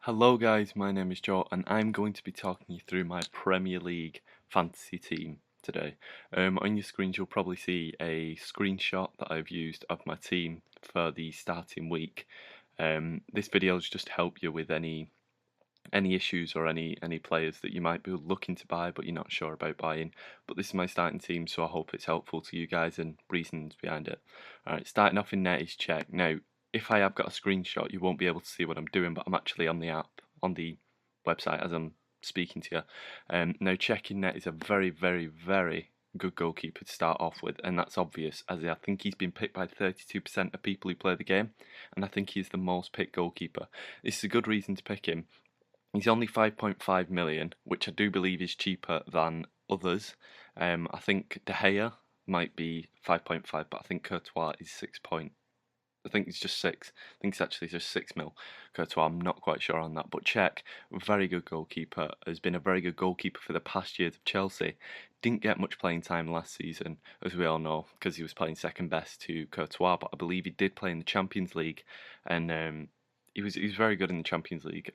Hello guys, my name is Joe and I'm going to be talking you through my Premier League fantasy team today. On your screens you'll probably see a screenshot that I've used of my team for the starting week. This video is just to help you with any issues or any players that you might be looking to buy but you're not sure about buying. But this is my starting team, so I hope it's helpful to you guys and reasons behind it. Alright, starting off in net is Cech. Now, if I have got a screenshot, you won't be able to see what I'm doing, but I'm actually on the app, on the website as I'm speaking to you. Now, Cech in net is a very, very, very good goalkeeper to start off with, and that's obvious, as I think he's been picked by 32% of people who play the game, and I think he's the most picked goalkeeper. This is a good reason to pick him. He's only 5.5 million, which I do believe is cheaper than others. I think De Gea might be 5.5, but I think Courtois is 6. I think it's just 6. I think it's actually just 6 mil. Courtois, I'm not quite sure on that. But Cech, very good goalkeeper, has been a very good goalkeeper for the past years of Chelsea. Didn't get much playing time last season, as we all know, because he was playing second best to Courtois. But I believe he did play in the Champions League, and he was very good in the Champions League.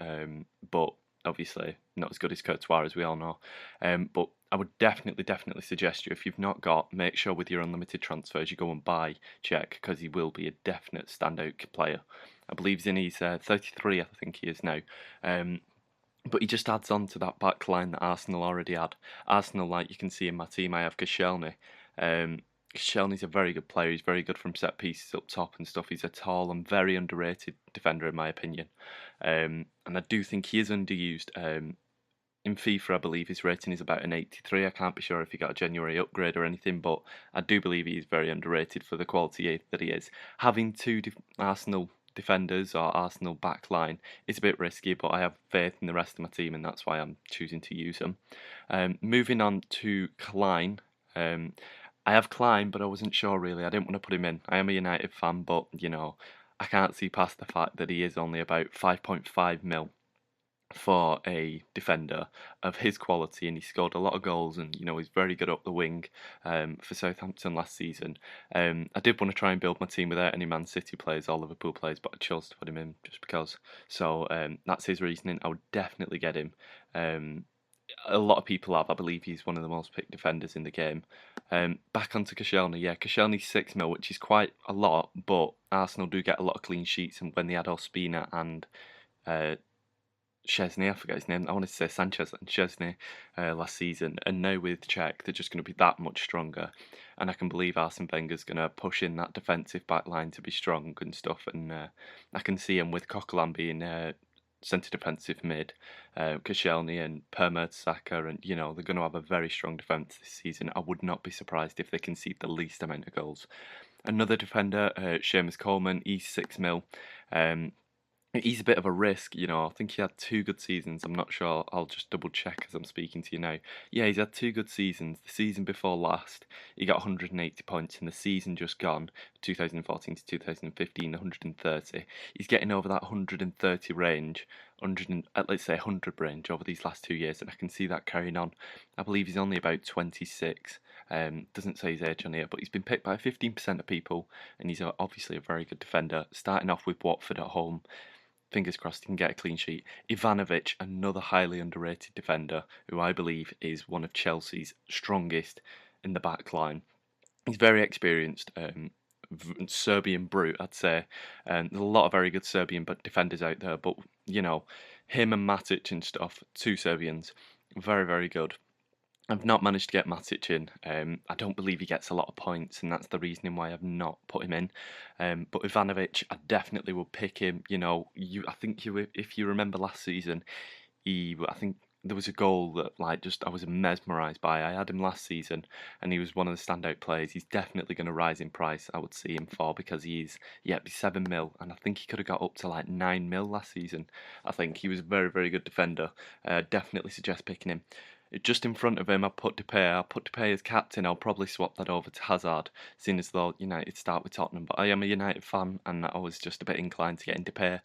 But obviously not as good as Courtois, as we all know. But I would definitely suggest you, if you've not got, make sure with your unlimited transfers you go and buy Cech, because he will be a definite standout player. I believe he's in his 33, I think he is now. But he just adds on to that back line that Arsenal already had. Arsenal, like you can see in my team, I have Koscielny. Koscielny's a very good player. He's very good from set pieces up top and stuff. He's a tall and very underrated defender, in my opinion. And I do think he is underused. In FIFA, I believe his rating is about an 83. I can't be sure if he got a January upgrade or anything, but I do believe he is very underrated for the quality that he is. Having two Arsenal defenders or Arsenal back line is a bit risky, but I have faith in the rest of my team, and that's why I'm choosing to use them. Moving on to Klein. I have Klein, but I wasn't sure really. I didn't want to put him in. I am a United fan, but I can't see past the fact that he is only about 5.5 mil for a defender of his quality, and he scored a lot of goals, and he's very good up the wing for Southampton last season. I did want to try and build my team without any Man City players or Liverpool players, but I chose to put him in just because. So that's his reasoning. I would definitely get him. A lot of people have. I believe he's one of the most picked defenders in the game. Back onto Koscielny. Yeah, Koscielny's 6 mil, which is quite a lot, but Arsenal do get a lot of clean sheets, and when they had Ospina and Chesney, I forget his name. I wanted to say Sanchez and Chesney last season, and now with Cech, they're just going to be that much stronger. And I can believe Arsene Wenger's going to push in that defensive back line to be strong and stuff. And I can see him with Coquelin being centre defensive mid, Koscielny and Mertesacker, and they're going to have a very strong defence this season. I would not be surprised if they concede the least amount of goals. Another defender, Shamus Coleman, he's 6 mil. He's a bit of a risk, I think he had 2 good seasons. I'm not sure. I'll just double check as I'm speaking to you now. Yeah, he's had 2 good seasons. The season before last, he got 180 points, and the season just gone, 2014 to 2015, 130. He's getting over that 130 range, let's say 100 range over these last 2 years, and I can see that carrying on. I believe he's only about 26. Doesn't say his age on here, but he's been picked by 15% of people, and he's obviously a very good defender. Starting off with Watford at home. Fingers crossed he can get a clean sheet. Ivanovic, another highly underrated defender, who I believe is one of Chelsea's strongest in the back line. He's very experienced, Serbian brute, I'd say. There's a lot of very good Serbian defenders out there, but him and Matic and stuff, 2 Serbians, very, very good. I've not managed to get Matic in. I don't believe he gets a lot of points, and that's the reasoning why I've not put him in. But Ivanovic, I definitely will pick him. I think if you remember last season, I think there was a goal that I was mesmerised by. I had him last season, and he was one of the standout players. He's definitely going to rise in price. I would see him for, because he's 7 mil, and I think he could have got up to 9 mil last season. I think he was a very, very good defender. Definitely suggest picking him. Just in front of him, I put Depay. I'll put Depay as captain. I'll probably swap that over to Hazard, seeing as though United start with Tottenham. But I am a United fan, and I was just a bit inclined to get in Depay.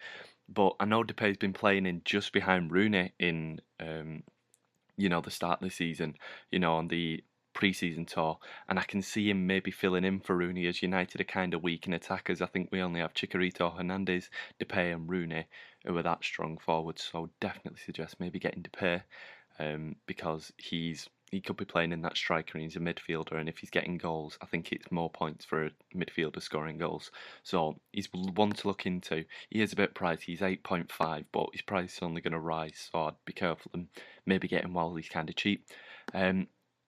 But I know Depay's been playing in just behind Rooney in, the start of the season. On the pre-season tour, and I can see him maybe filling in for Rooney, as United are kind of weak in attackers. I think we only have Chicharito, Hernandez, Depay and Rooney who are that strong forwards, so I would definitely suggest maybe getting Depay, because he could be playing in that striker and he's a midfielder, and if he's getting goals, I think it's more points for a midfielder scoring goals. So he's one to look into. He is a bit pricey, he's 8.5, but his price is only going to rise, so I'd be careful and maybe get him while he's kind of cheap.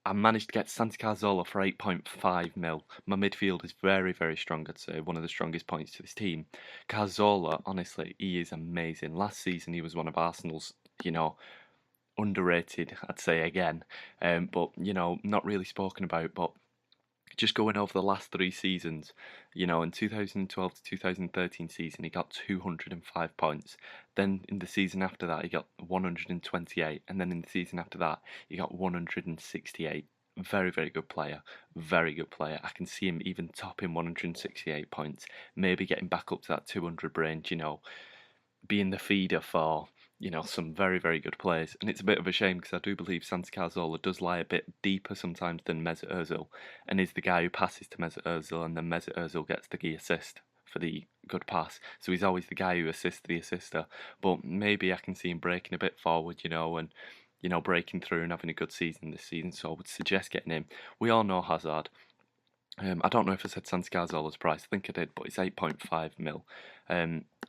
I managed to get Santi Cazorla for 8.5 mil. My midfield is very, very strong, I'd say, one of the strongest points to this team. Cazorla, honestly, he is amazing. Last season he was one of Arsenal's, underrated, I'd say again, but not really spoken about. But just going over the last 3 seasons, in 2012 to 2013 season, he got 205 points. Then in the season after that, he got 128, and then in the season after that, he got 168. Very, very good player. Very good player. I can see him even topping 168 points, maybe getting back up to that 200 range, being the feeder for some very, very good players. And it's a bit of a shame because I do believe Santi Cazorla does lie a bit deeper sometimes than Mesut Ozil, and is the guy who passes to Mesut Ozil, and then Mesut Ozil gets the assist for the good pass. So he's always the guy who assists the assister. But maybe I can see him breaking a bit forward, and breaking through and having a good season this season. So I would suggest getting him. We all know Hazard. I don't know if I said Santi Cazorla's price. I think I did, but it's 8.5 mil.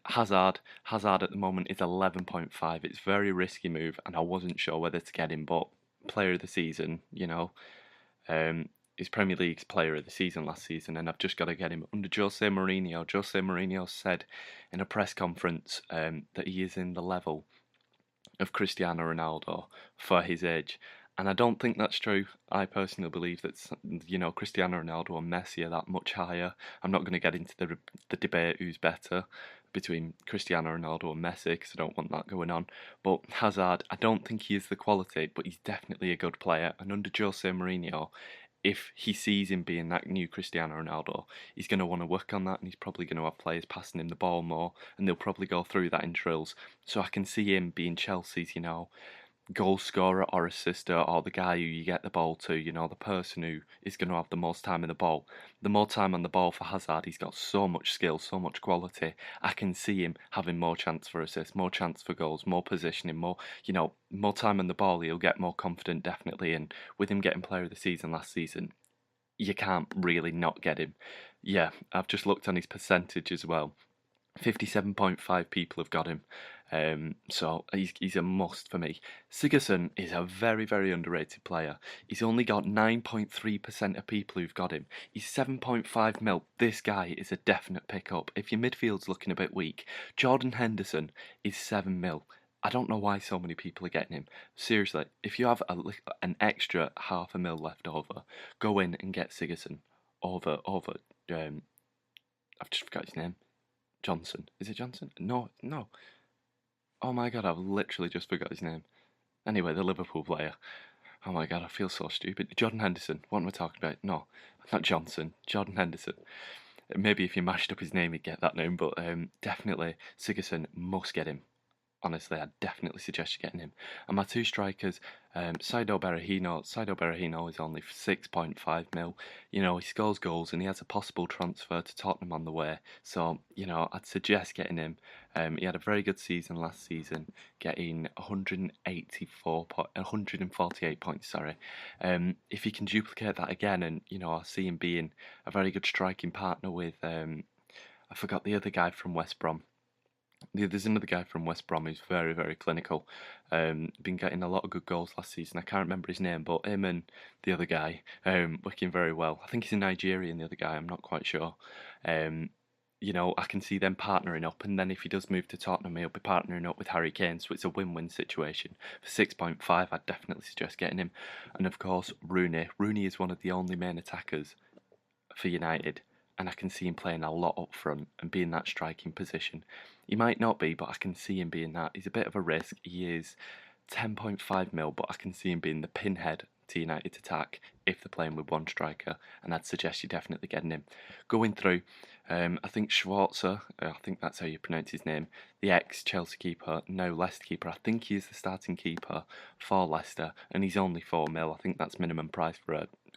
Hazard at the moment is 11.5. It's a very risky move, and I wasn't sure whether to get him. But player of the season, he's Premier League's player of the season last season, and I've just got to get him under Jose Mourinho. Jose Mourinho said in a press conference that he is in the level of Cristiano Ronaldo for his age. And I don't think that's true. I personally believe that, Cristiano Ronaldo and Messi are that much higher. I'm not going to get into the debate who's better between Cristiano Ronaldo and Messi, because I don't want that going on. But Hazard, I don't think he is the quality, but he's definitely a good player. And under Jose Mourinho, if he sees him being that new Cristiano Ronaldo, he's going to want to work on that, and he's probably going to have players passing him the ball more, and they'll probably go through that in drills. So I can see him being Chelsea's, goal scorer or assister, or the guy who you get the ball to, the person who is going to have the most time in the ball. The more time on the ball for Hazard, he's got so much skill, so much quality. I can see him having more chance for assists, more chance for goals, more positioning, more time on the ball. He'll get more confident, definitely. And with him getting player of the season last season, you can't really not get him. Yeah, I've just looked on his percentage as well. 57.5 people have got him. So he's a must for me. Sigurdsson is a very, very underrated player. He's only got 9.3% of people who've got him. He's 7.5 mil. This guy is a definite pickup. If your midfield's looking a bit weak, Jordan Henderson is 7 mil. I don't know why so many people are getting him. Seriously, if you have an extra half a mil left over, go in and get Sigurdsson over. I've just forgot his name. Johnson. Is it Johnson? No. Oh my god, I've literally just forgot his name. Anyway, the Liverpool player. Oh my god, I feel so stupid. Jordan Henderson. What am I talking about? No, not Johnson. Jordan Henderson. Maybe if you mashed up his name, you'd get that name, but definitely Sigurdsson, must get him. Honestly, I'd definitely suggest you getting him. And my two strikers, Saido Berahino is only 6.5 mil. He scores goals and he has a possible transfer to Tottenham on the way. So, I'd suggest getting him. He had a very good season last season, getting 148 points, sorry. If he can duplicate that again, and, I see him being a very good striking partner with, I forgot the other guy from West Brom. There's another guy from West Brom who's very, very clinical. Been getting a lot of good goals last season. I can't remember his name, but him and the other guy working very well. I think he's a Nigerian, the other guy. I'm not quite sure. I can see them partnering up, and then if he does move to Tottenham, he'll be partnering up with Harry Kane, so it's a win-win situation. For 6.5, I'd definitely suggest getting him. And of course, Rooney. Rooney is one of the only main attackers for United, and I can see him playing a lot up front and being that striking position. He might not be, but I can see him being that. He's a bit of a risk. He is 10.5 mil, but I can see him being the pinhead to United's attack if they're playing with one striker, and I'd suggest you definitely getting him. Going through, I think Schwarzer, I think that's how you pronounce his name, the ex-Chelsea keeper, now Leicester keeper. I think he is the starting keeper for Leicester, and he's only 4 mil. I think that's minimum price for a